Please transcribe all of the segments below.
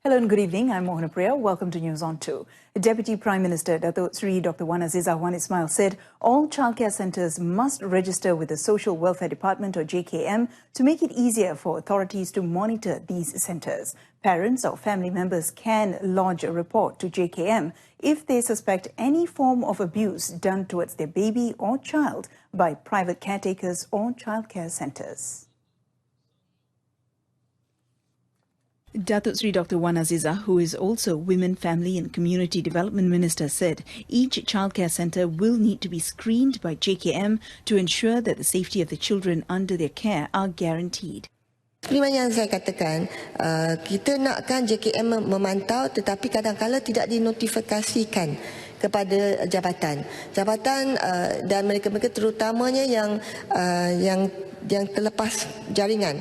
Hello and good evening. I'm Mohana Priya. Welcome to News on 2. Deputy Prime Minister Datuk Sri Dr. Wan Azizah Wan Ismail said all childcare centres must register with the Social Welfare Department or JKM to make it easier for authorities to monitor these centres. Parents or family members can lodge a report to JKM if they suspect any form of abuse done towards their baby or child by private caretakers or childcare centres. Datuk Sri Dr. Wan Azizah, who is also Women, Family and Community Development Minister, said each childcare centre will need to be screened by JKM to ensure that the safety of the children under their care are guaranteed. Seperti yang saya katakan, kita nakkan JKM memantau tetapi kadang-kadang tidak dinotifikasikan kepada jabatan dan mereka-mereka terutamanya yang terlepas jaringan,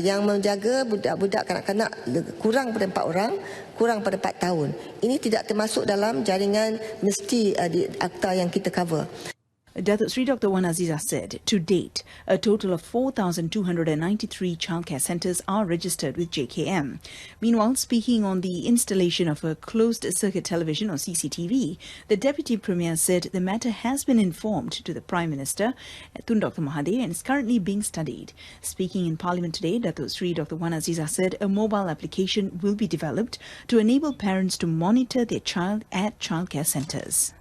yang menjaga budak-budak kanak-kanak kurang pada 4 orang, kurang pada 4 tahun. Ini tidak termasuk dalam jaringan mesti di akta yang kita cover. Datuk Sri Dr. Wan Azizah said, to date, a total of 4,293 childcare centres are registered with JKM. Meanwhile, speaking on the installation of a closed-circuit television or CCTV, the Deputy Premier said the matter has been informed to the Prime Minister, Tun Dr. Mahathir, and is currently being studied. Speaking in Parliament today, Datuk Sri Dr. Wan Azizah said a mobile application will be developed to enable parents to monitor their child at childcare centres.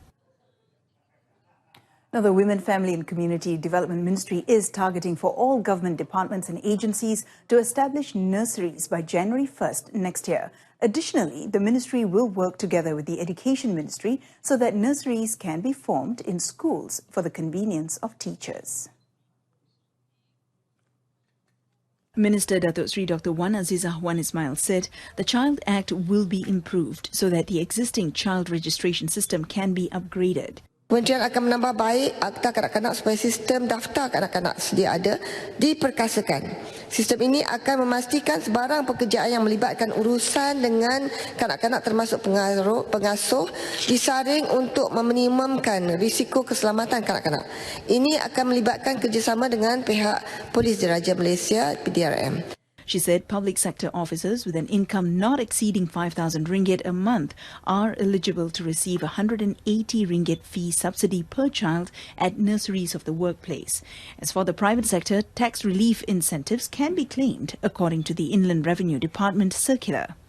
Now, the Women, Family and Community Development Ministry is targeting for all government departments and agencies to establish nurseries by January 1st next year. Additionally, the ministry will work together with the Education Ministry so that nurseries can be formed in schools for the convenience of teachers. Minister Datuk Sri Dr. Wan Azizah Wan Ismail said the Child Act will be improved so that the existing child registration system can be upgraded. Kementerian akan menambah baik akta kanak-kanak supaya sistem daftar kanak-kanak sedia ada diperkasakan. Sistem ini akan memastikan sebarang pekerjaan yang melibatkan urusan dengan kanak-kanak termasuk pengasuh disaring untuk meminimumkan risiko keselamatan kanak-kanak. Ini akan melibatkan kerjasama dengan pihak Polis Diraja Malaysia (PDRM). She said public sector officers with an income not exceeding 5,000 ringgit a month are eligible to receive a 180 ringgit fee subsidy per child at nurseries of the workplace. As for the private sector, tax relief incentives can be claimed according to the Inland Revenue Department circular.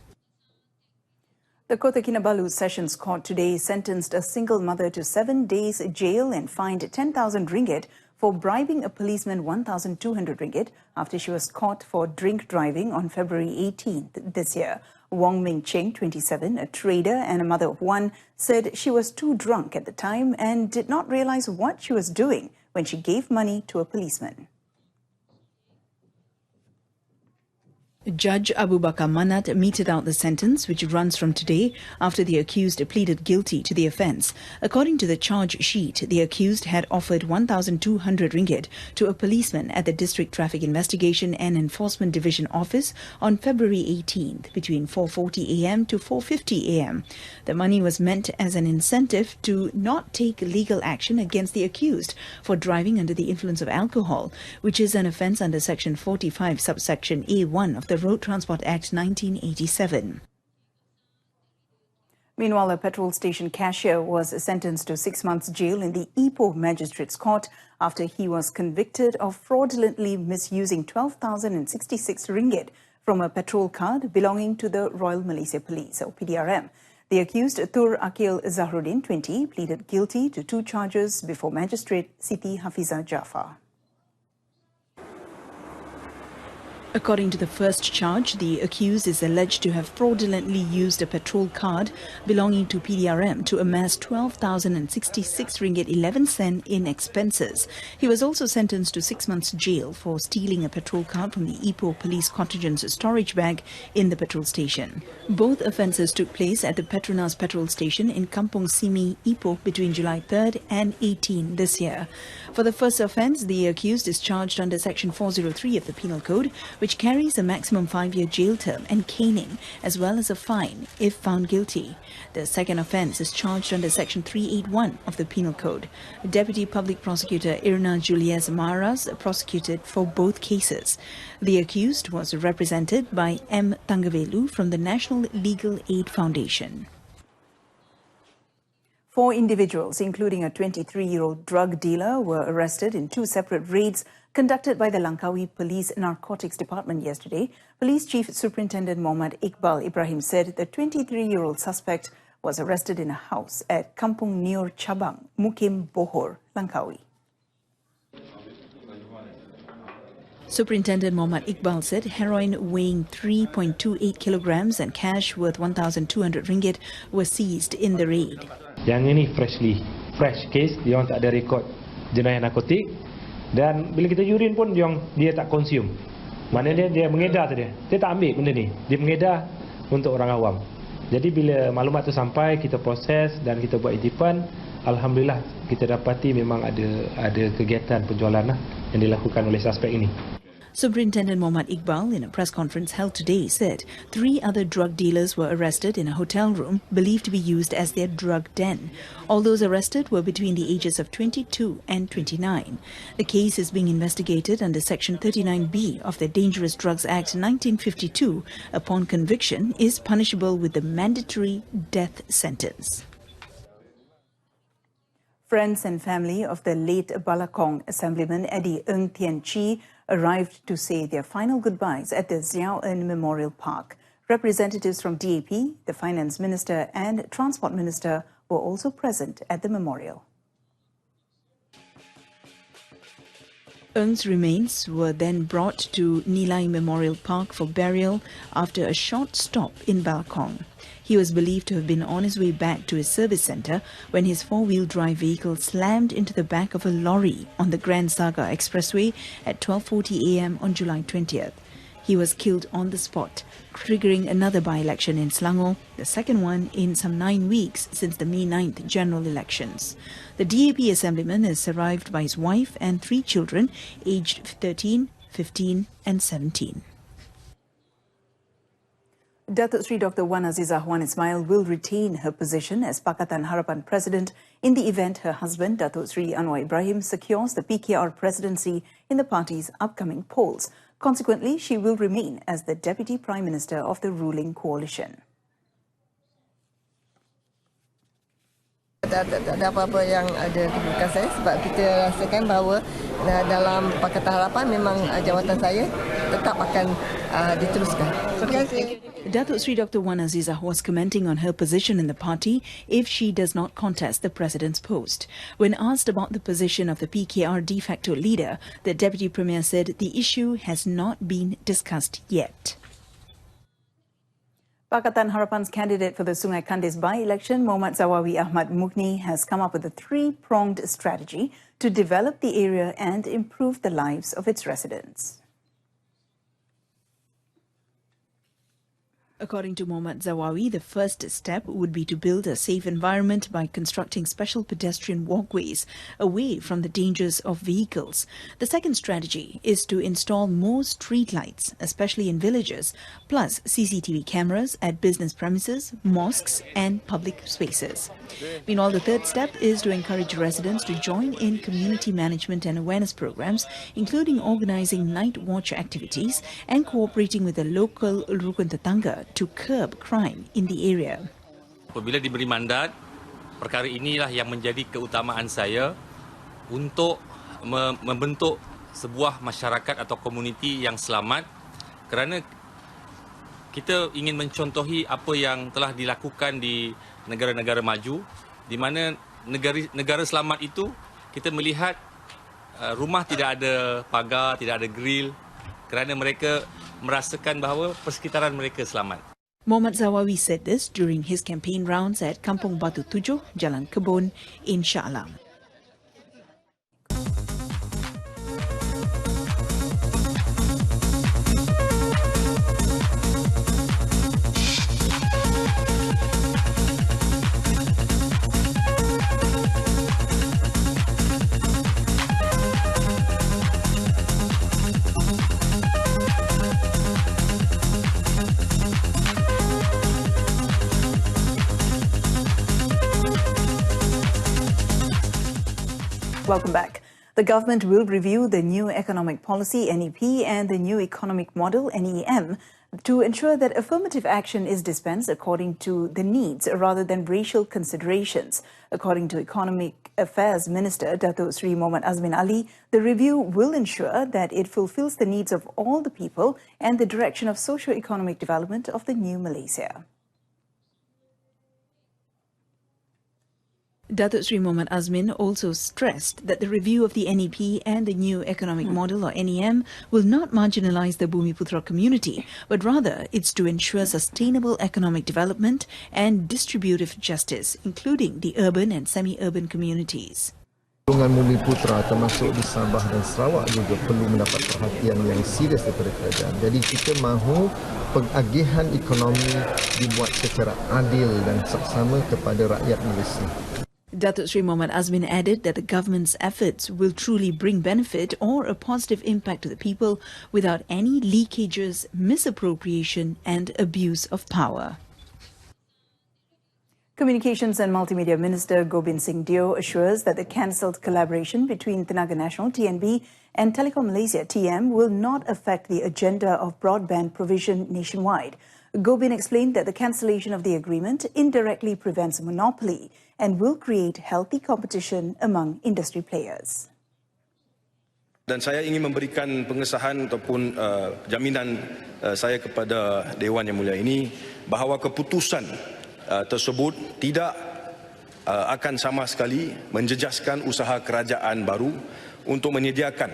The Kota Kinabalu Sessions Court today sentenced a single mother to 7 days jail and fined 10,000 ringgit for bribing a policeman 1,200 ringgit after she was caught for drink driving on February 18th this year. Wong Ming Cheng, 27, a trader and a mother of 1, said she was too drunk at the time and did not realize what she was doing when she gave money to a policeman. Judge Abu Bakar Manat meted out the sentence, which runs from today, after the accused pleaded guilty to the offence. According to the charge sheet, the accused had offered 1,200 ringgit to a policeman at the District Traffic Investigation and Enforcement Division office on February 18th between 4:40 a.m. to 4:50 a.m. The money was meant as an incentive to not take legal action against the accused for driving under the influence of alcohol, which is an offence under Section 45, subsection A1 of the Road Transport Act 1987. Meanwhile, a petrol station cashier was sentenced to 6 months jail in the Ipoh Magistrates Court after he was convicted of fraudulently misusing 12,066 ringgit from a petrol card belonging to the Royal Malaysia Police, or PDRM. The accused, Tur Akil Zahruddin, 20, pleaded guilty to 2 charges before Magistrate Siti Hafizah Jaafar. According to the first charge, the accused is alleged to have fraudulently used a petrol card belonging to PDRM to amass 12,066 ringgit 11 sen in expenses. He was also sentenced to 6 months jail for stealing a petrol card from the Ipoh Police Contingent's storage bag in the petrol station. Both offences took place at the Petronas petrol station in Kampong Simi, Ipoh between July 3rd and 18 this year. For the first offence, the accused is charged under Section 403 of the Penal Code, which carries a maximum 5-year jail term and caning, as well as a fine if found guilty. The second offence is charged under Section 381 of the Penal Code. Deputy Public Prosecutor Irna Julias Maras prosecuted for both cases. The accused was represented by M. Tangavelu from the National Legal Aid Foundation. 4 individuals, including a 23-year-old drug dealer, were arrested in 2 separate raids conducted by the Langkawi Police Narcotics Department yesterday. Police Chief Superintendent Muhammad Iqbal Ibrahim said the 23-year-old suspect was arrested in a house at Kampung Nior Cabang, Mukim Bohor, Langkawi. Superintendent Muhammad Iqbal said heroin weighing 3.28 kilograms and cash worth 1,200 ringgit were seized in the raid. Yang ini fresh case, dia orang tak ada rekod jenayah narkotik, dan bila kita urine pun dia tak consume. Maknanya dia mengedar saja. Dia tak ambil benda ni. Dia mengedar untuk orang awam. Jadi bila maklumat tu sampai, kita proses dan kita buat intipan, alhamdulillah kita dapati memang ada kegiatan penjualan yang dilakukan oleh suspek ini. Superintendent Muhammad Iqbal, in a press conference held today, said 3 other drug dealers were arrested in a hotel room believed to be used as their drug den. All those arrested were between the ages of 22 and 29. The case is being investigated under Section 39B of the Dangerous Drugs Act 1952. Upon conviction, is punishable with the mandatory death sentence. Friends and family of the late Balakong Assemblyman Eddie Ng Tien Chi arrived to say their final goodbyes at the Xiao En Memorial Park. Representatives from DAP, the Finance Minister and Transport Minister were also present at the memorial. Ng's remains were then brought to Nilai Memorial Park for burial after a short stop in Balakong. He was believed to have been on his way back to his service centre when his 4-wheel drive vehicle slammed into the back of a lorry on the Grand Saga Expressway at 12:40 a.m. on July 20th. He was killed on the spot, triggering another by-election in Selangor, the second one in some 9 weeks since the May 9th general elections. The DAP Assemblyman is survived by his wife and 3 children, aged 13, 15 and 17. Datuk Sri Dr. Wan Azizah Wan Ismail will retain her position as Pakatan Harapan President in the event her husband, Datuk Sri Anwar Ibrahim, secures the PKR presidency in the party's upcoming polls. Consequently, she will remain as the Deputy Prime Minister of the ruling coalition. Tak ada apa-apa yang ada keburukan saya sebab kita rasakan bahawa dalam Pakatan Harapan memang jawatan saya tetap akan diteruskan. Terima kasih. Datuk Sri Dr. Wan Azizah was commenting on her position in the party if she does not contest the president's post. When asked about the position of the PKR de facto leader, the Deputy Premier said the issue has not been discussed yet. Pakatan Harapan's candidate for the Sungai Kandis by-election, Muhammad Zawawi Ahmad Mughni, has come up with a 3-pronged strategy to develop the area and improve the lives of its residents. According to Muhammad Zawawi, the first step would be to build a safe environment by constructing special pedestrian walkways away from the dangers of vehicles. The second strategy is to install more street lights, especially in villages, plus CCTV cameras at business premises, mosques and public spaces. Meanwhile, the third step is to encourage residents to join in community management and awareness programs, including organizing night watch activities and cooperating with the local Rukun Tetangga to curb crime in the area. Apabila diberi mandat, perkara inilah yang menjadi keutamaan saya untuk membentuk sebuah masyarakat atau komuniti yang selamat, kerana kita ingin mencontohi apa yang telah dilakukan di negara-negara maju, di mana negara selamat itu kita melihat rumah tidak ada pagar, tidak ada grill, kerana mereka merasakan bahawa persekitaran mereka selamat. Muhammad Zawawi said this during his campaign rounds at Kampung Batu Tujuh, Jalan Kebun in Shah Alam. Welcome back. The government will review the new economic policy NEP and the new economic model NEM to ensure that affirmative action is dispensed according to the needs rather than racial considerations. According to Economic Affairs Minister Datuk Seri Muhammad Azmin Ali, the review will ensure that it fulfills the needs of all the people and the direction of socio-economic development of the new Malaysia. Datuk Seri Muhammad Azmin also stressed that the review of the NEP and the new economic model or NEM will not marginalize the Bumiputra community, but rather it's to ensure sustainable economic development and distributive justice, including the urban and semi-urban communities. Golongan Bumiputra termasuk di Sabah dan Sarawak juga perlu mendapat perhatian yang serius daripada kerajaan. Jadi kita mahu pengagihan ekonomi dibuat secara adil dan seksama kepada rakyat Malaysia. Datuk Seri Muhammad Azmin added that the government's efforts will truly bring benefit or a positive impact to the people without any leakages, misappropriation and abuse of power. Communications and Multimedia Minister Gobind Singh Deo assures that the cancelled collaboration between Tenaga Nasional TNB and Telekom Malaysia TM will not affect the agenda of broadband provision nationwide. Gobind explained that the cancellation of the agreement indirectly prevents a monopoly and will create healthy competition among industry players. Dan saya ingin memberikan pengesahan ataupun jaminan saya kepada Dewan Yang Mulia ini bahawa keputusan tersebut tidak akan sama sekali menjejaskan usaha kerajaan baru untuk menyediakan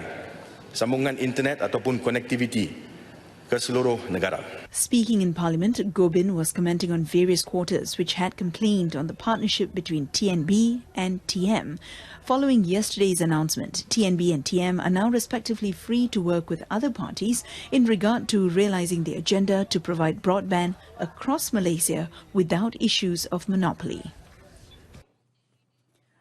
sambungan internet ataupun konektiviti ke seluruh negara. Speaking in Parliament, Gobind was commenting on various quarters which had complained on the partnership between TNB and TM. Following yesterday's announcement, TNB and TM are now respectively free to work with other parties in regard to realising the agenda to provide broadband across Malaysia without issues of monopoly.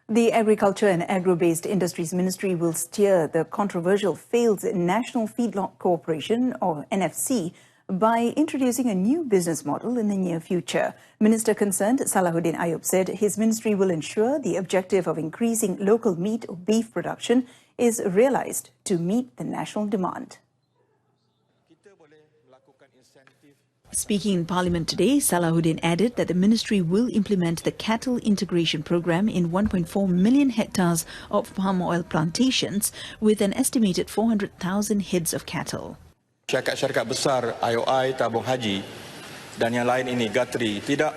The Agriculture and Agro-Based Industries Ministry will steer the controversial failed National Feedlot Corporation, or NFC, by introducing a new business model in the near future. Minister concerned Salahuddin Ayub said his ministry will ensure the objective of increasing local meat or beef production is realised to meet the national demand. Speaking in Parliament today, Salahuddin added that the ministry will implement the cattle integration program in 1.4 million hectares of palm oil plantations with an estimated 400,000 heads of cattle. Syarikat-syarikat besar IOI, tabung haji dan yang lain ini Gatri tidak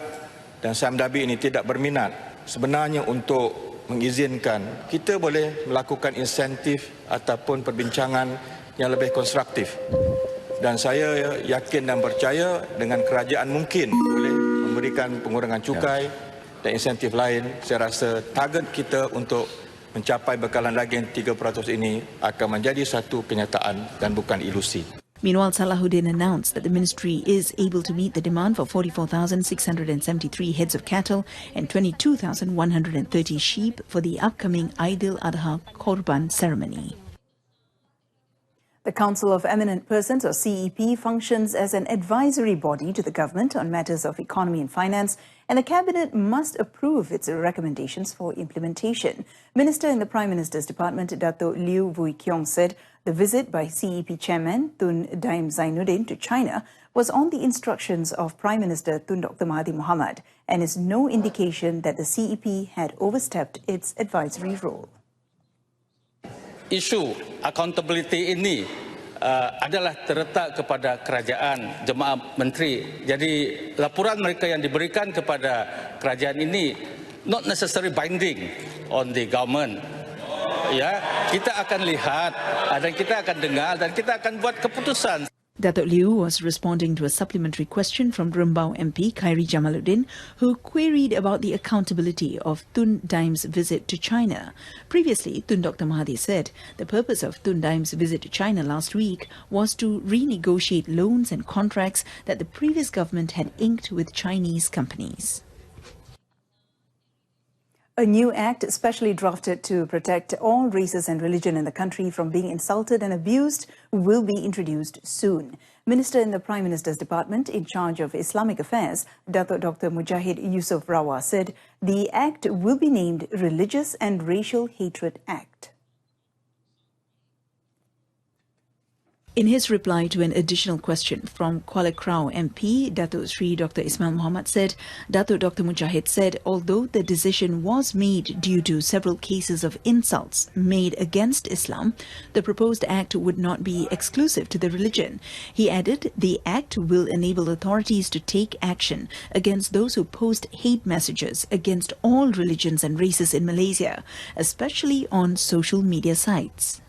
dan Samdabi ini tidak berminat sebenarnya untuk mengizinkan kita boleh melakukan insentif ataupun perbincangan yang lebih konstruktif. Dan saya yakin dan percaya dengan kerajaan mungkin boleh memberikan pengurangan cukai dan insentif lain. Saya rasa target kita untuk mencapai bekalan daging 3% ini akan menjadi satu kenyataan dan bukan ilusi. Meanwhile, Salahuddin announced that the ministry is able to meet the demand for 44,673 heads of cattle and 22,130 sheep for the upcoming Aidil Adha Korban ceremony. The Council of Eminent Persons, or CEP, functions as an advisory body to the government on matters of economy and finance, and the Cabinet must approve its recommendations for implementation. Minister in the Prime Minister's Department, Dato' Liew Vui Kiong, said the visit by CEP Chairman Tun Daim Zainuddin to China was on the instructions of Prime Minister Tun Dr. Mahathir Mohamad and is no indication that the CEP had overstepped its advisory role. Isu accountability ini adalah terletak kepada kerajaan jemaah menteri. Jadi laporan mereka yang diberikan kepada kerajaan ini not necessarily binding on the government. Ya, kita akan lihat dan kita akan dengar dan kita akan buat keputusan. Dato' Liew was responding to a supplementary question from Rembau MP Khairi Jamaluddin, who queried about the accountability of Tun Daim's visit to China. Previously, Tun Dr. Mahathir said the purpose of Tun Daim's visit to China last week was to renegotiate loans and contracts that the previous government had inked with Chinese companies. A new act specially drafted to protect all races and religion in the country from being insulted and abused will be introduced soon. Minister in the Prime Minister's Department in charge of Islamic Affairs, Datuk Dr. Mujahid Yusof Rawa, said the act will be named Religious and Racial Hatred Act. In his reply to an additional question from Kuala Krau MP, Datuk Sri Dr. Ismail Muhammad said, Datuk Dr. Mujahid said, although the decision was made due to several cases of insults made against Islam, the proposed act would not be exclusive to the religion. He added, the act will enable authorities to take action against those who post hate messages against all religions and races in Malaysia, especially on social media sites.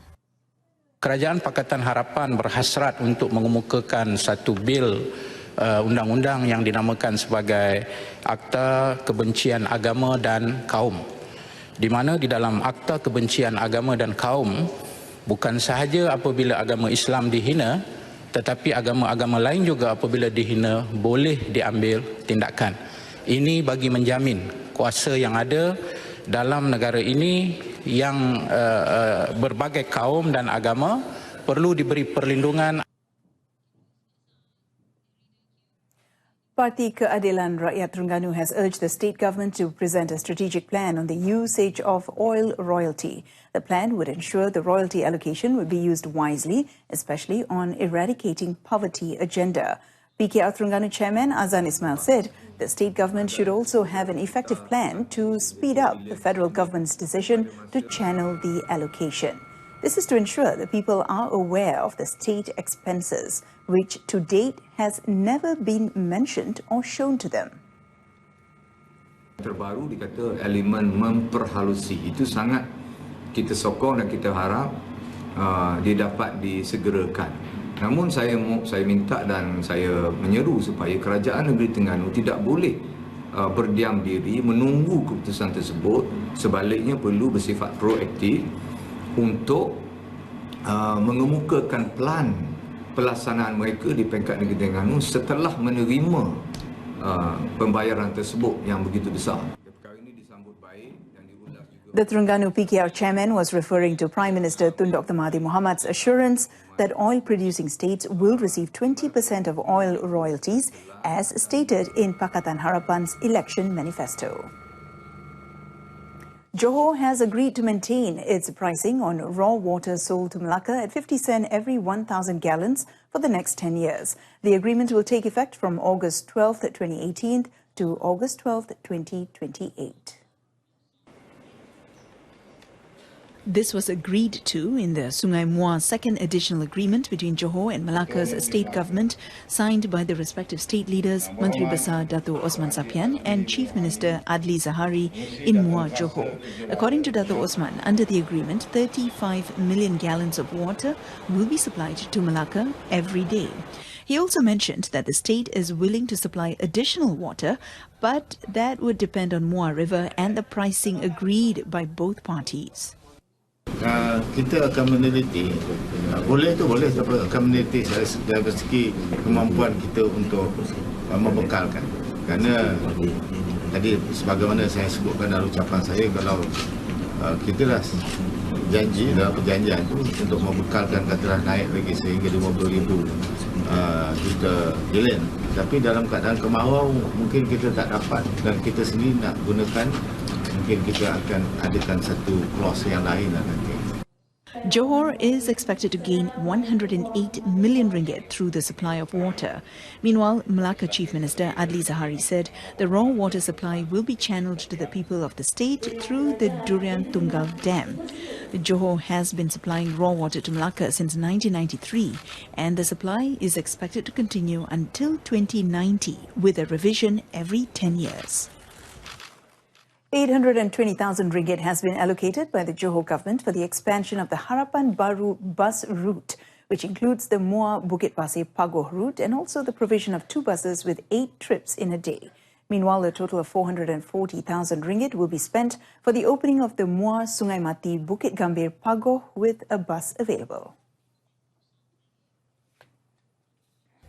Kerajaan Pakatan Harapan berhasrat untuk mengemukakan satu bil undang-undang yang dinamakan sebagai Akta Kebencian Agama dan Kaum. Di mana di dalam Akta Kebencian Agama dan Kaum bukan sahaja apabila agama Islam dihina, tetapi agama-agama lain juga apabila dihina boleh diambil tindakan. Ini bagi menjamin kuasa yang ada dalam negara ini yang berbagai kaum dan agama perlu diberi perlindungan. Parti Keadilan Rakyat Terengganu has urged the state government to present a strategic plan on the usage of oil royalty. The plan would ensure the royalty allocation would be used wisely, especially on eradicating poverty agenda. PKR Terengganu Chairman Azan Ismail said the state government should also have an effective plan to speed up the federal government's decision to channel the allocation. This is to ensure that people are aware of the state expenses, which to date has never been mentioned or shown to them. Terbaru dikata elemen memperhalusi itu sangat kita sokong dan kita harap dia dapat disegerakan. Namun saya minta dan saya menyeru supaya kerajaan negeri Terengganu tidak boleh berdiam diri menunggu keputusan tersebut, sebaliknya perlu bersifat proaktif untuk mengemukakan plan pelaksanaan mereka di peringkat negeri Terengganu setelah menerima pembayaran tersebut yang begitu besar. The Terengganu PKR chairman was referring to Prime Minister Tun Dr. Mahathir Mohamad's assurance that oil-producing states will receive 20% of oil royalties, as stated in Pakatan Harapan's election manifesto. Johor has agreed to maintain its pricing on raw water sold to Malacca at 50 cents every 1,000 gallons for the next 10 years. The agreement will take effect from August 12, 2018 to August 12, 2028. This was agreed to in the Sungai Muar second additional agreement between Johor and Malacca's state government, signed by the respective state leaders, Menteri Besar Dato' Osman Sapian and Chief Minister Adli Zahari in Muar, Johor. According to Dato' Osman, under the agreement, 35 million gallons of water will be supplied to Malacca every day. He also mentioned that the state is willing to supply additional water, but that would depend on Muar River and the pricing agreed by both parties. Kita akan meneliti, boleh tapi akan meneliti dari segi kemampuan kita untuk membekalkan. Kerana tadi sebagaimana saya sebutkan dalam ucapan saya, kalau kita dah janji dalam perjanjian itu untuk membekalkan katalah naik lagi sehingga 50,000 juta gallon, tapi dalam keadaan kemarau mungkin kita tak dapat dan kita sendiri nak gunakan, mungkin kita akan adakan satu clause yang lain nanti. Johor is expected to gain 108 million ringgit through the supply of water. Meanwhile, Malacca Chief Minister Adli Zahari said the raw water supply will be channeled to the people of the state through the Durian Tunggal Dam. Johor has been supplying raw water to Malacca since 1993, and the supply is expected to continue until 2090, with a revision every 10 years. 820,000 ringgit has been allocated by the Johor government for the expansion of the Harapan Baru bus route, which includes the Muar Bukit Pasir Pagoh route and also the provision of 2 buses with 8 trips in a day. Meanwhile, a total of 440,000 ringgit will be spent for the opening of the Muar Sungai Mati Bukit Gambir Pagoh with a bus available.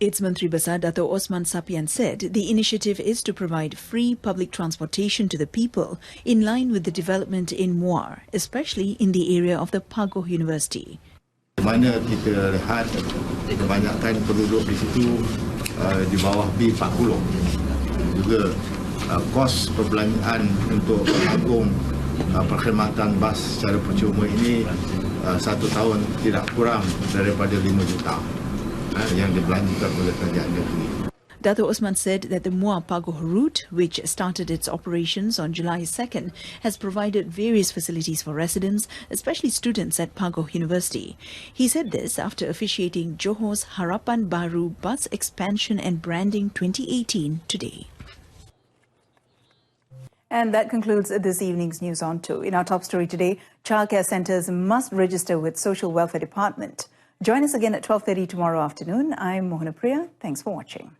Its Menteri Besar Dato' Osman Sapian said the initiative is to provide free public transportation to the people in line with the development in Muar, especially in the area of the Pagoh University. Di mana kita lihat kebanyakan penduduk di situ di bawah B40. Juga kos perbelanjaan untuk mengagung perkhidmatan bas secara percuma ini 1 tahun tidak kurang daripada 5 juta yang dibelanjakan oleh kerajaan negeri. Dato' Osman said that the Muar Pagoh route, which started its operations on July 2nd, has provided various facilities for residents, especially students at Pagoh University. He said this after officiating Johor's Harapan Baru Bus Expansion and Branding 2018 today. And that concludes this evening's News on 2. In our top story today, childcare centres must register with Social Welfare Department. Join us again at 12:30 tomorrow afternoon. I'm Mohana Priya. Thanks for watching.